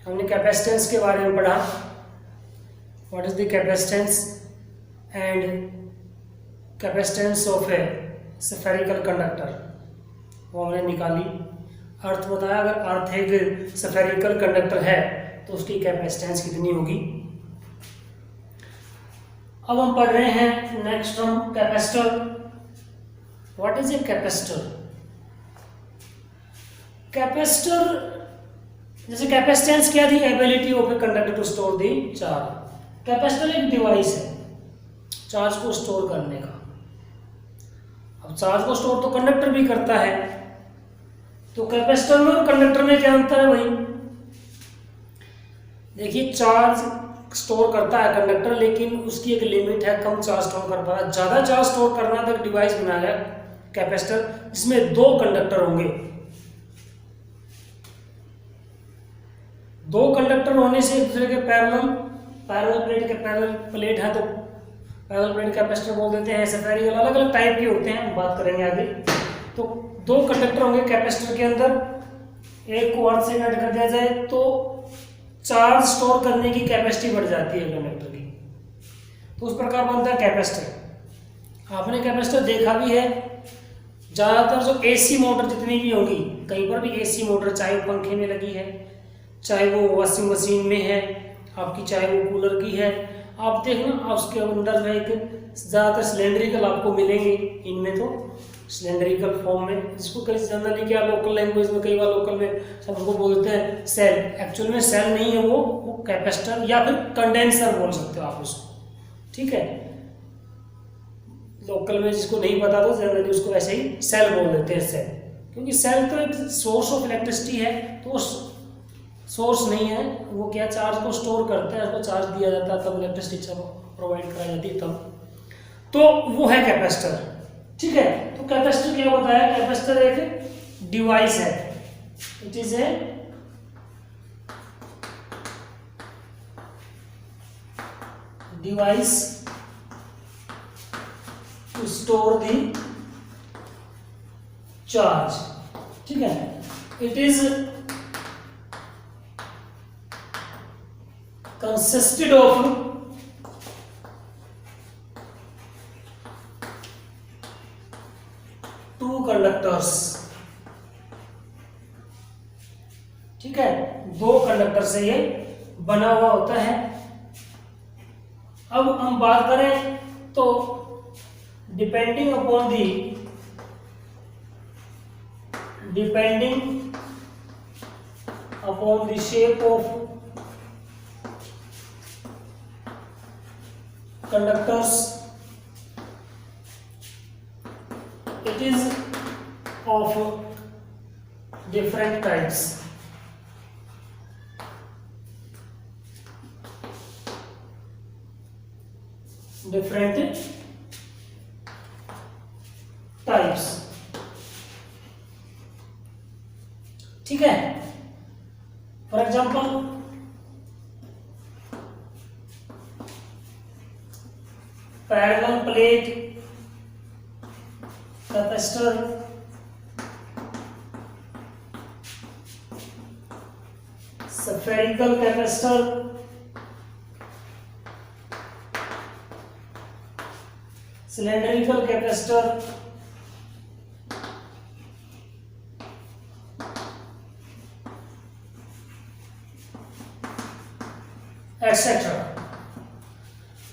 हमने कैपेसिटेंस के बारे में पढ़ा, what is the capacitance and capacitance of A spherical conductor, वो हमने निकाली। अर्थ बताया, अगर अर्थ एक स्फेरिकल कंडक्टर है तो उसकी कैपेसिटेंस कितनी होगी। अब हम पढ़ रहे हैं नेक्स्ट हम capacitor. What is a capacitor? Capacitor, जैसे कैपेसिटेंस क्या थी, ability of a conductor to store the charge. Capacitor एक डिवाइस है चार्ज को स्टोर करने का। अब चार्ज को स्टोर तो कंडक्टर भी करता है, तो कैपेसिटर में और कंडक्टर में क्या अंतर है भाई? देखिए, चार्ज स्टोर करता है कंडक्टर, लेकिन उसकी एक लिमिट है, कम चार्ज स्टोर कर पाता है। ज्यादा चार्ज स्टोर करना तो एक डिवाइस बनाया कैपेसिटर, इसमें दो कंडक्टर होंगे। दो कंडक्टर होने से एक दूसरे के पैरेलल प्लेट के पैरेलल प्लेट है तो पैरेलल प्लेट कैपेसिटर बोल देते हैं। स्फेरिकल अलग अलग टाइप के होते हैं, हम बात करेंगे आगे। तो दो कंडक्टर होंगे कैपेसिटर के अंदर, एक को अर्थ से कनेक्ट कर दिया जाए तो चार्ज स्टोर करने की कैपेसिटी बढ़ जाती है कंडक्टर की, तो उस प्रकार बनता है कैपेसिटर। आपने कैपेसिटर देखा भी है, ज़्यादातर जो एसी मोटर जितनी भी होगी, कहीं पर भी एसी मोटर, चाहे वो पंखे में लगी है, चाहे वो वॉशिंग मशीन में है आपकी, चाहे वो कूलर की है, आप देखना उसके अंदर में एक ज़्यादातर सिलेंड्रिकल आपको मिलेंगे। इनमें तो सिलेंड्रिकल फॉर्म में, जिसको कई जनरली क्या लोकल लैंग्वेज में, कई बार लोकल में सब उनको बोलते हैं सेल। एक्चुअल में सेल नहीं है वो कैपेसिटर या फिर कंडेंसर बोल सकते हो आप उसको, ठीक है। लोकल में जिसको नहीं पता तो जनरली उसको वैसे ही सेल बोल देते हैं, सेल। क्योंकि सेल तो एक सोर्स ऑफ इलेक्ट्रिसिटी है, तो वो सोर्स नहीं है, वो क्या चार्ज को स्टोर करता है, उसको चार्ज दिया जाता है तब इलेक्ट्रिसिटी प्रोवाइड कराई जाती है तब, तो वो है कैपेसिटर, ठीक है। तो कैपेसिटर क्या बताया? कैपेसिटर एक डिवाइस है, it is a device to store the charge, ठीक है। It is consisted of two conductors, ठीक है, दो कंडक्टर से ये बना हुआ होता है। अब हम बात करें तो depending upon the shape of conductors, it is of different types, ठीक है। For example parallel plate capacitor, spherical capacitor, cylindrical capacitor, etcetera,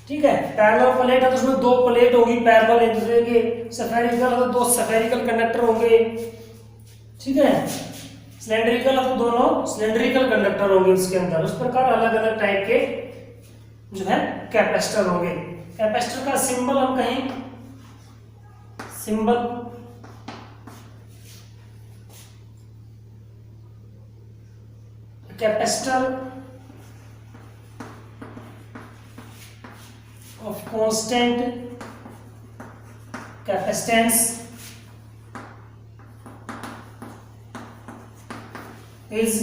ठीक है। पैरेलल प्लेट है तो उसमें दो प्लेट होगी पैरेलल एक दूसरे के, स्फेरिकल है तो दो स्फेरिकल कंडक्टर होंगे, ठीक है। सिलेंड्रिकल है तो दोनों सिलेंड्रिकल कंडक्टर होंगे उसके अंदर। उस प्रकार अलग अलग टाइप के जो है कैपेसिटर होंगे। कैपेसिटर का सिंबल हम कहें, symbol capacitor of constant capacitance is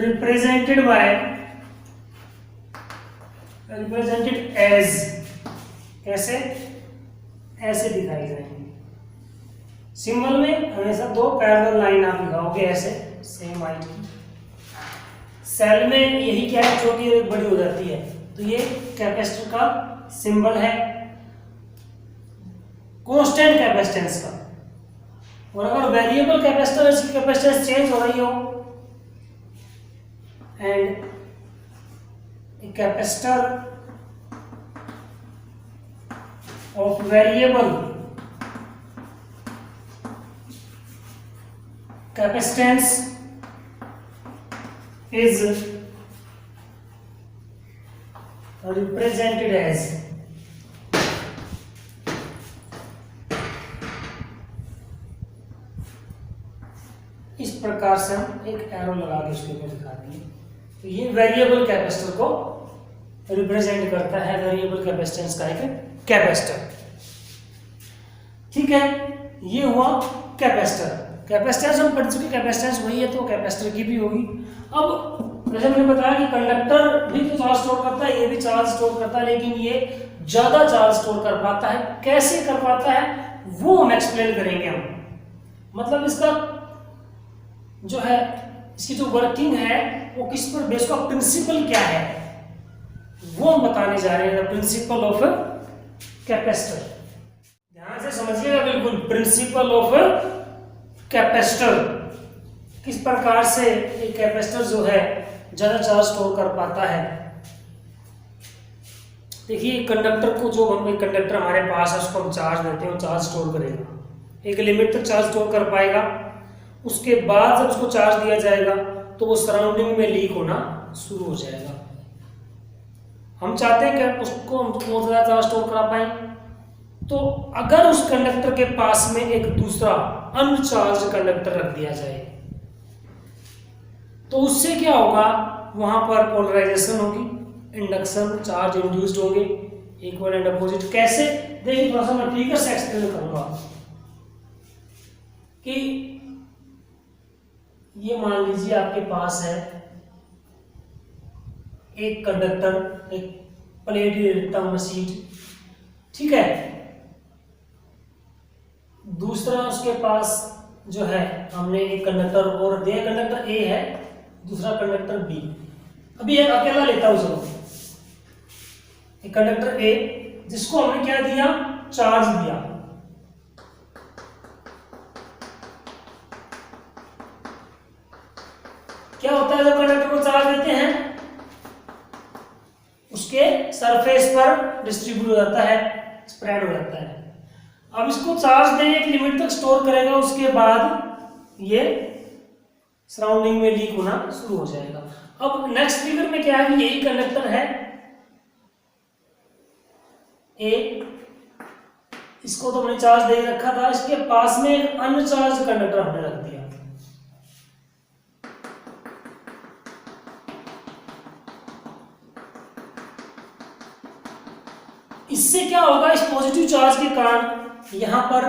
represented as, कैसे? ऐसे दिखाई जाएंगे। सिंबल में हमेशा दो पैरेलल लाइन आप दिखाओगे ऐसे, सेम हाइट की, सेल में यही क्या है, छोटी और एक बड़ी हो जाती है। तो ये कैपेसिटर का सिंबल है कांस्टेंट कैपेसिटेंस का। और अगर वेरिएबल कैपेसिटर, इसकी कैपेसिटेंस चेंज हो रही हो, and capacitor of variable capacitance is represented as इस प्रकार से हम एक एरो लगा के उसके ऊपर दिखा देंगे। तो ये वेरिएबल कैपेसिटर को रिप्रेजेंट करता है, वेरिएबल कैपेसिटेंस का एक कैपेसिटर। ठीक है, ये हुआ कैपेसिटर। कैपेसिटेंस हम पढ़ चुके, कैपेसिटेंस वही है तो कैपेसिटर की भी होगी। अब जैसे मैंने बताया कि कंडक्टर भी तो चार्ज स्टोर करता है, ये भी चार्ज स्टोर करता है, लेकिन ये ज्यादा चार्ज स्टोर कर पाता है। कैसे कर पाता है वो हम एक्सप्लेन करेंगे हम। मतलब इसका जो है, इसकी जो वर्किंग है वो किस पर बेस, का प्रिंसिपल क्या है वो हम बताने जा रहे हैं। प्रिंसिपल ऑफ कैपेसिटर, ध्यान से समझिएगा बिल्कुल। प्रिंसिपल ऑफ कैपेसिटर, किस प्रकार से एक कैपेसिटर जो है ज्यादा चार्ज स्टोर कर पाता है। देखिए कंडक्टर को, जो हम एक कंडक्टर हमारे पास है उसको हम चार्ज देते हैं, वो चार्ज स्टोर करेगा, एक लिमिट तक चार्ज स्टोर कर पाएगा। उसके बाद जब उसको चार्ज दिया जाएगा तो वो सराउंडिंग में लीक होना शुरू हो जाएगा। हम चाहते हैं कि उसको हम बहुत ज्यादा चार्ज स्टोर करा पाए। तो अगर उस कंडक्टर के पास में एक दूसरा अनचार्ज कंडक्टर रख दिया जाए तो उससे क्या होगा, वहां पर पोलराइजेशन होगी, इंडक्शन, चार्ज इंड्यूस्ड होंगे, इक्वल एंड अपोजिट। कैसे, देखिए थोड़ा सा मैं फिगर से एक्सप्लेन करूंगा कि ये मान लीजिए आपके पास है एक कंडक्टर, एक प्लेट लेता हूं मैं, शीट, ठीक है। दूसरा उसके पास जो है, हमने एक कंडक्टर और दिया, कंडक्टर ए है, दूसरा कंडक्टर बी। अभी एक अकेला लेता हूं चलो, एक कंडक्टर ए जिसको हमने क्या दिया, चार्ज दिया। क्या होता है जब कंडक्टर को चार्ज देते हैं, उसके सरफेस पर डिस्ट्रीब्यूट हो जाता है, स्प्रेड हो जाता है। अब इसको चार्ज देने एक लिमिट तक स्टोर करेगा, उसके बाद ये सराउंडिंग में लीक होना शुरू हो जाएगा। अब नेक्स्ट फिगर में क्या है, यही कंडक्टर है ए, इसको तो हमने चार्ज दे रखा था, इसके पास में एक अनचार्ज कंडक्टर हमने रख दिया। इससे क्या होगा, इस पॉजिटिव चार्ज के कारण यहां पर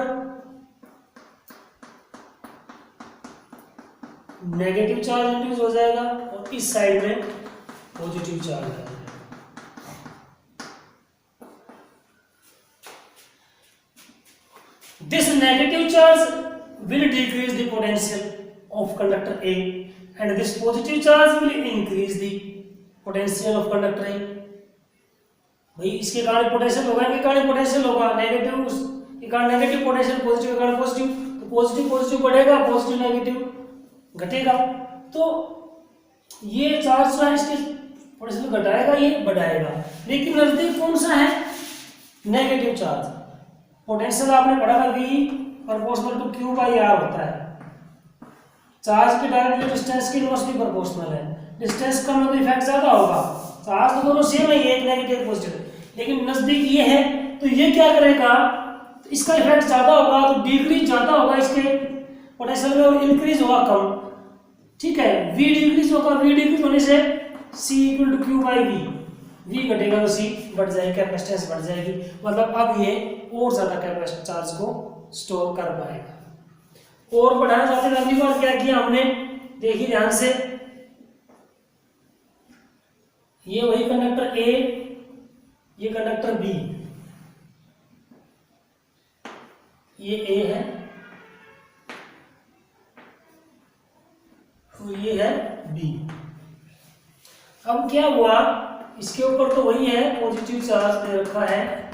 नेगेटिव चार्ज इंड्यूस हो जाएगा और इस साइड में पॉजिटिव चार्ज आएगा। This negative charge will decrease the potential of conductor A and this positive charge will increase the potential of conductor A। भाई इसके कारण पोटेंशियल होगा, इनके कारण पोटेंशियल होगा, नेगेटिव के कारण नेगेटिव पोटेंशियल, पॉजिटिव के कारण पॉजिटिव, तो पॉजिटिव पॉजिटिव बढ़ेगा, पॉजिटिव नेगेटिव घटेगा। तो ये चार्ज जो है इसके पोटेंशियल घटाएगा, ये बढ़ाएगा। लेकिन नजदीक कौन सा है, नेगेटिव चार्ज। पोटेंशियल आपने पढ़ा था V proportional to Q by R होता है। चार्ज की डायरेक्टली डिस्टेंस के इनवर्सली प्रोपोर्शनल है। डिस्टेंस कम है तो इफेक्ट ज्यादा होगा। चार्ज तो दोनों सेम है, एक नेगेटिव पॉजिटिव, लेकिन नजदीक ये है तो ये क्या करेगा, तो इसका इफेक्ट ज्यादा होगा, तो डिक्रीज ज्यादा होगा इसके पोटेंशियल में और इंक्रीज होगा कम। ठीक है, V डिक्रीज होगा, V डिक्रीज होने से C equal to Q by V, V घटेगा तो C बढ़ जाएगी, कैपेसिटेंस बढ़ जाएगी। मतलब अब ये और ज्यादा कैपेसिटी चार्ज को स्टोर कर पाएगा। और बढ़ाना चाहते हैं, अगली बार क्या किया हमने, देखिए ध्यान से, ये वही कंडक्टर A, ये कंडक्टर B, ये A है और ये है B। अब क्या हुआ, इसके ऊपर तो वही है, पॉजिटिव चार्ज दे रखा है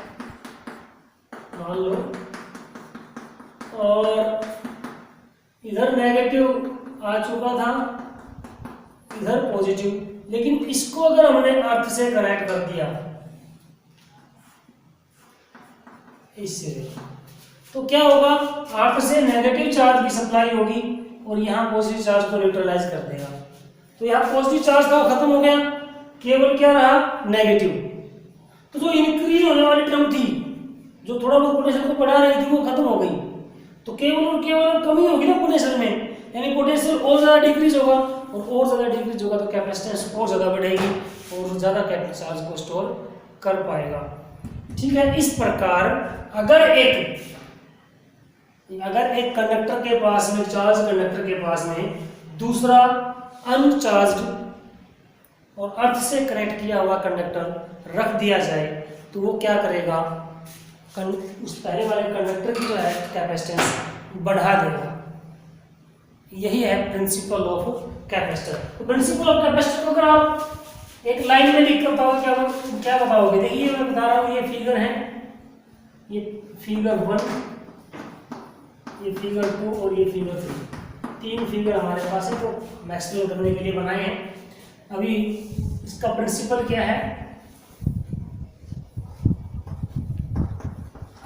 मान लो, और इधर नेगेटिव आ चुका था, इधर पॉजिटिव। लेकिन इसको अगर हमने अर्थ से कनेक्ट कर दिया इससे, तो क्या होगा, अर्थ से नेगेटिव चार्ज की सप्लाई होगी और यहाँ पॉजिटिव चार्ज को न्यूट्रलाइज कर देगा। तो यहाँ पॉजिटिव चार्ज था खत्म हो गया, केवल क्या रहा, नेगेटिव। तो जो इंक्रीज होने वाली टर्म थी, जो थोड़ा बहुत पोटेंशियल को बढ़ा रही थी, वो खत्म हो गई। तो केवल और केवल कमी होगी ना पोटेंशियल में, यानी पोटेंशियल और ज्यादा डिक्रीज होगा, और ज्यादा डिक्रीज होगा तो कैपेसिटेंस और ज्यादा बढ़ेगी और ज्यादा कैपेसिटी चार्ज को स्टोर कर पाएगा। ठीक है। इस प्रकार अगर एक कंडक्टर के पास में, चार्ज कंडक्टर के पास में दूसरा अनचार्ज और अर्थ से कनेक्ट किया हुआ कंडक्टर रख दिया जाए, तो वो क्या करेगा, उस पहले वाले कंडक्टर की जो है कैपेसिटेंस बढ़ा देगा। यही है प्रिंसिपल ऑफ कैपेसिटर। तो प्रिंसिपल ऑफ कैपेसिटर को अगर आप एक लाइन में लिख कर पाओगे, क्या बताओगे, देखिए मैं बता रहा हूँ, ये फिगर है, ये फिगर 1, ये फिगर 2 और ये फिगर 3, 3 फिगर हमारे पास है, तो मैं एक्सप्लेन करने के लिए बनाए हैं। अभी इसका प्रिंसिपल क्या है,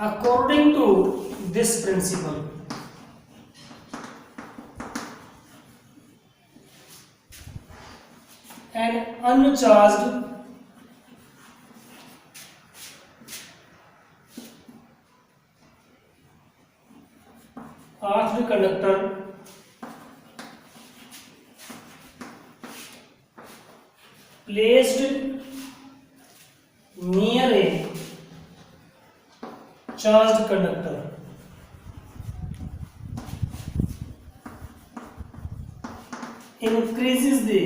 according to this principle, an uncharged earth conductor placed near a charged conductor increases the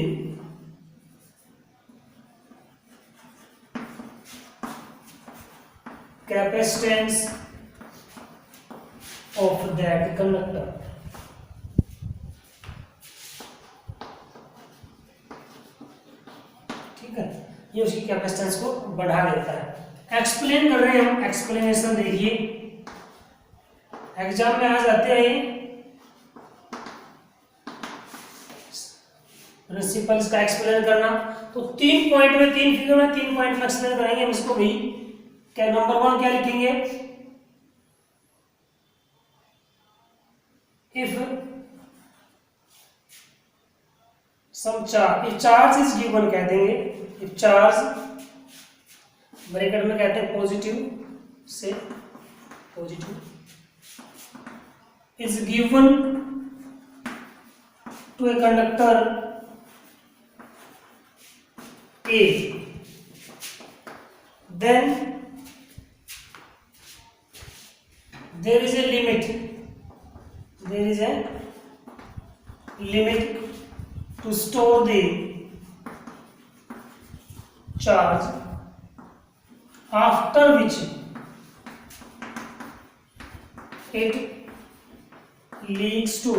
capacitance of that conductor। ठीक है, ये उसकी कैपेसिटेंस को बढ़ा देता है। एक्सप्लेन कर रहे हैं हम, एक्सप्लेनेशन देखिए, एग्जाम में आ जाते हैं प्रिंसिपल्स का एक्सप्लेन करना। तो 3 पॉइंट में, 3 फिगर में 3 पॉइंट में एक्सप्लेन करेंगे हम इसको भी। क्या नंबर 1 क्या लिखेंगे, if some charge is given कह देंगे, इफ चार्ज ब्रैकेट में कहते हैं पॉजिटिव से, positive is given to a conductor A, then there is a limit to store the charge, after which it leaks to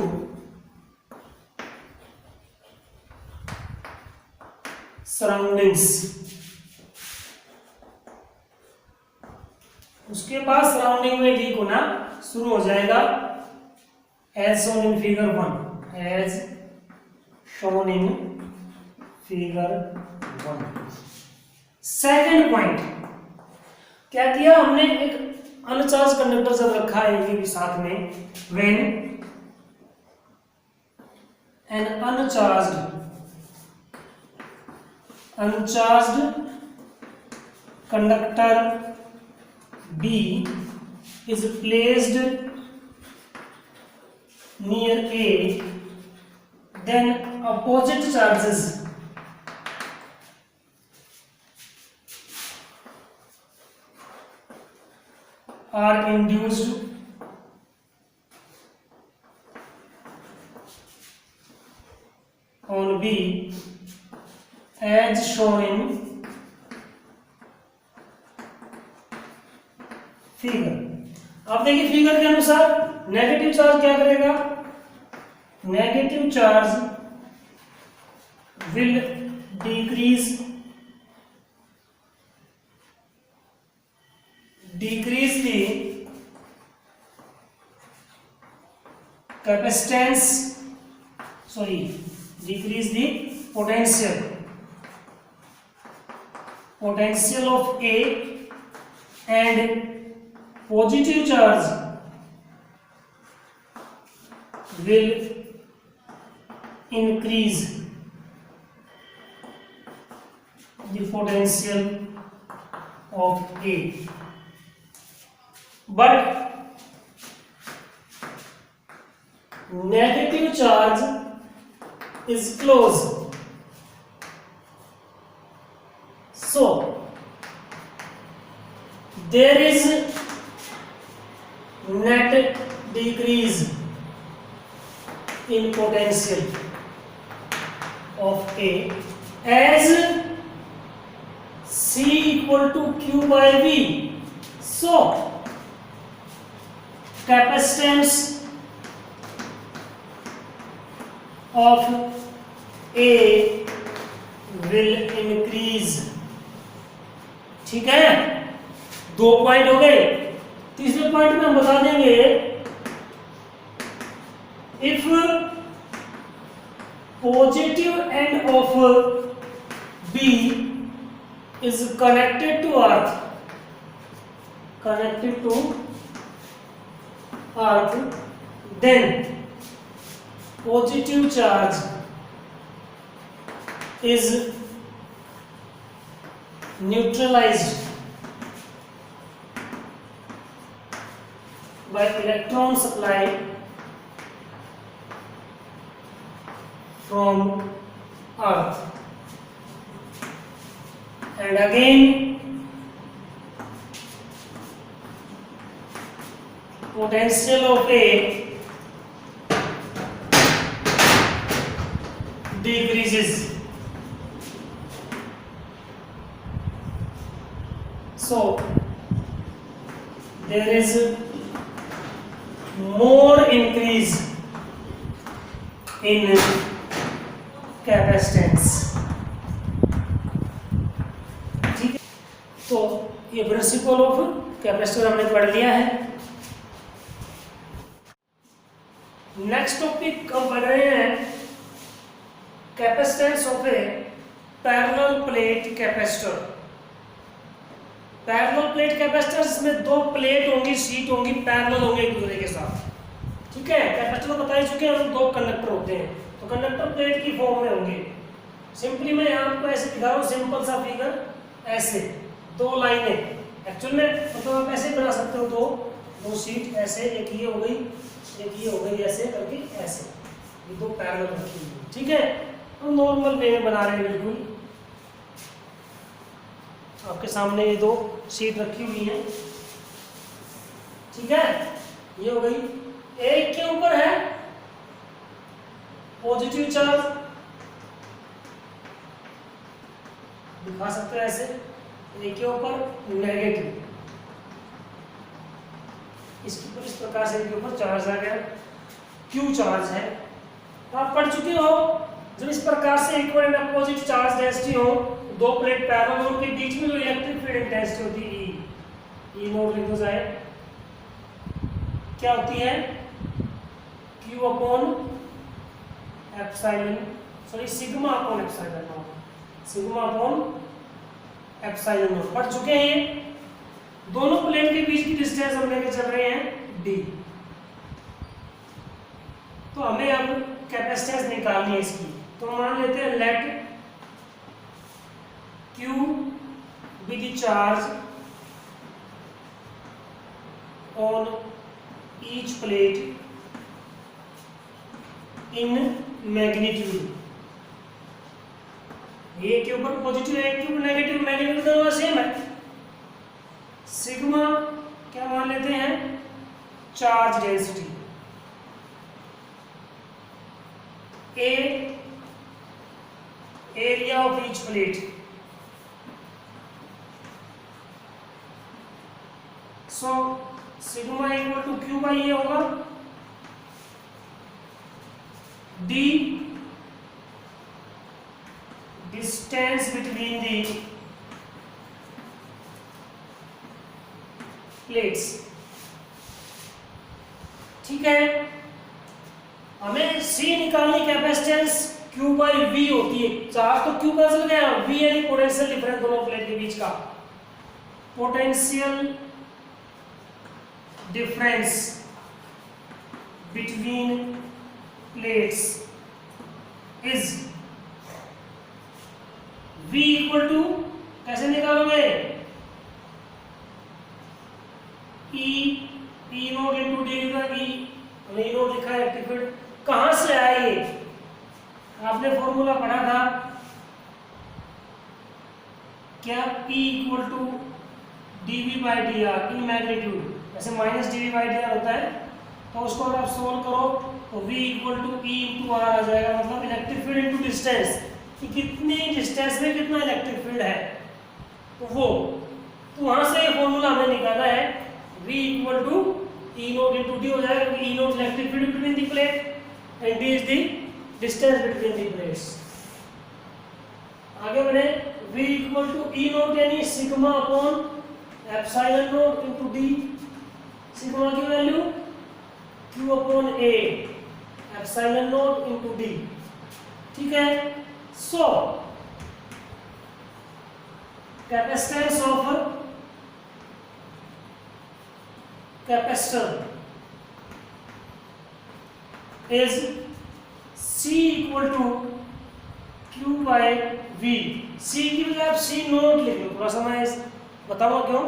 surroundings। उसके बाद surrounding में leak होना शुरू हो जाएगा, as shown in figure 1, as shown in figure 1। Second point क्या किया हमने, एक अनचार्ज कंडक्टर जब रखा है ये भी साथ में, when an uncharged conductor B is placed near A, then opposite charges are induced on B as shown in figure. अब देखिए फिगर के अनुसार नेगेटिव चार्ज क्या करेगा, negative charge will decrease the capacitance, decrease the potential of A, and positive charge will increase the potential of A, but negative charge is close. So there is net decrease in potential of A as C equal to Q by V. So capacitance of A will increase. ठीक है, 2 point हो गए। तीसरे point में हम बता देंगे if positive end of B is connected to earth, then positive charge is neutralized by electron supply from earth, and again potential of A decreases. So there is more increase in capacitance. ठीक है, तो ये principle of capacitor हमने पढ़ लिया है। Next topic हम पढ़ रहे हैं capacitance of A parallel plate capacitor. Parallel plate capacitor इसमें 2 प्लेट होंगी, शीट होंगी, पैरेलल होंगे एक दूसरे के साथ। ठीक है, कैपेसिटर बता ही चुके हैं हम, 2 कंडक्टर होते हैं, तो कंडक्टर प्लेट की फॉर्म में होंगे। सिंपली मैं यहाँ आपको ऐसे दिखा रहा हूँ, सिंपल सा फिगर, ऐसे 2 लाइनें। एक्चुअल में मतलब आप ऐसे बना सकते हो, 2 शीट ऐसे, एक ये हो गई, एक ये हो गई, ऐसे करके ऐसे, ये 2 पैरेलल रखी हुई। ठीक है, हम नॉर्मल वे में बना रहे हैं। बिल्कुल आपके सामने ये 2 शीट रखी हुई है। ठीक है, ये हो गई। एक के ऊपर है पॉजिटिव चार्ज, दिखा सकते हो ऐसे, एक के ऊपर नेगेटिव, इसके ऊपर इस प्रकार से इनके ऊपर चार्ज आ गया, क्यू चार्ज है। तो आप पढ़ चुके हो, जब इस प्रकार से equal and opposite charge density हो, 2 प्लेट पैरेलल, उनके बीच में जो इलेक्ट्रिक फील्ड इंटेंसिटी होती है ई नोट लिख दो जाए, क्या होती है, Q upon epsilon, sigma upon epsilon not. पढ़ चुके हैं। दोनों प्लेट के बीच की डिस्टेंस हम लेके चल रहे हैं d। तो हमें अब कैपेसिटेंस निकालनी है इसकी, तो मान लेते हैं late Q be the charge on each plate in magnitude। ये के ऊपर पॉजिटिव है, के ऊपर नेगेटिव, मैग्नीट्यूड दोनों सेम है। सिग्मा क्या मान लेते हैं, charge density, A area of each plate, so sigma equal to Q by ये होगा, D distance between the plates. ठीक है, हमें सी निकालनी, कैपेसिटेंस Q बाई V होती है। चार्ज तो Q कैंसिल गया, V यानी पोटेंशियल डिफरेंस दोनों प्लेट के बीच का। Potential difference between plates is V equal to, कैसे निकालोगे, E नोट इंटू डी का E, हमने E नोट लिखा है इलेक्ट्रिक फील्ड। कहां से आया ये, आपने फॉर्मूला पढ़ा था क्या, E equal to dV by D R in magnitude, ऐसे minus dV by D R होता है, तो उसको अगर आप सोल्व करो तो V equal to E into R आ जाएगा, मतलब इलेक्ट्रिक फील्ड इंटू डिस्टेंस, कि कितनी डिस्टेंस में कितना इलेक्ट्रिक फील्ड है, तो वो, तो वहां से ये फॉर्मूला हमने निकाला है, V equal to E note into D हो जाएगा, क्योंकि E naught electric field between the plate and D is the distance between the plates. आगे बढ़े, V equal to E naught यानी sigma upon epsilon naught into D, sigma की value Q upon A epsilon naught into D. ठीक है, so capacitance of capacitor is C equal to Q by V। C की बजाय आप C note लिख लो, थोड़ा सा मैं बताऊंगा क्यों,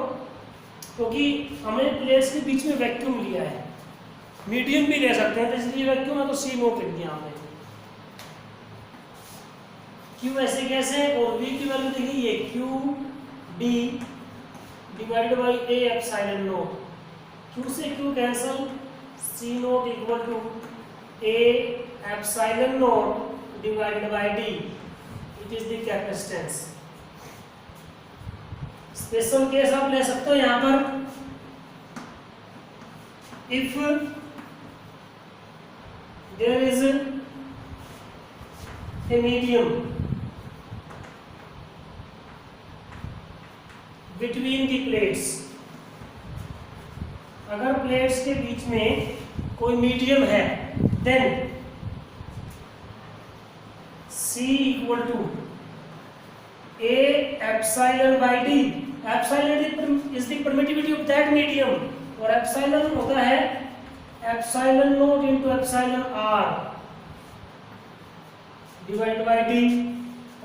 क्योंकि हमने प्लेट्स के बीच में वैक्यूम लिया है, मीडियम भी ले सकते हैं, तो इसलिए वैक्यूम है तो C नोट लिख दिया हमने। Q ऐसे कैसे, और V की वैल्यू देखिए ये Q D divided by A epsilon nought, Q से Q cancel, C nought equal to A epsilon nought divided by D, it is the capacitance. Special case आप ले सकते हो यहां पर, if there is a medium between the plates, अगर plates के बीच में कोई मीडियम है, then C equal to A epsilon by D। Epsilon is the permittivity of that medium, और एप्सिलॉन होता है epsilon nought into epsilon r divided by D,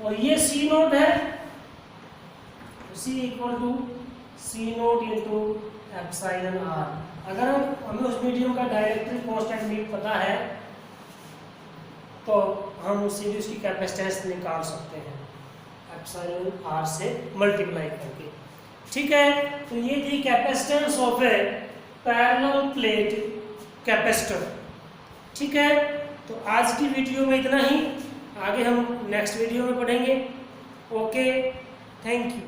और ये C नोट है, C equal to C nought into epsilon r। अगर हमें उस medium का डायरेक्टरी कांस्टेंट भी पता है तो हम सीधे उसकी कैपेसिटेंस निकाल सकते हैं एप्सिलॉन r से मल्टीप्लाई करके। ठीक है, तो ये थी capacitance of A parallel plate capacitor. ठीक है, तो आज की वीडियो में इतना ही, आगे हम नेक्स्ट वीडियो में पढ़ेंगे। Okay, thank you.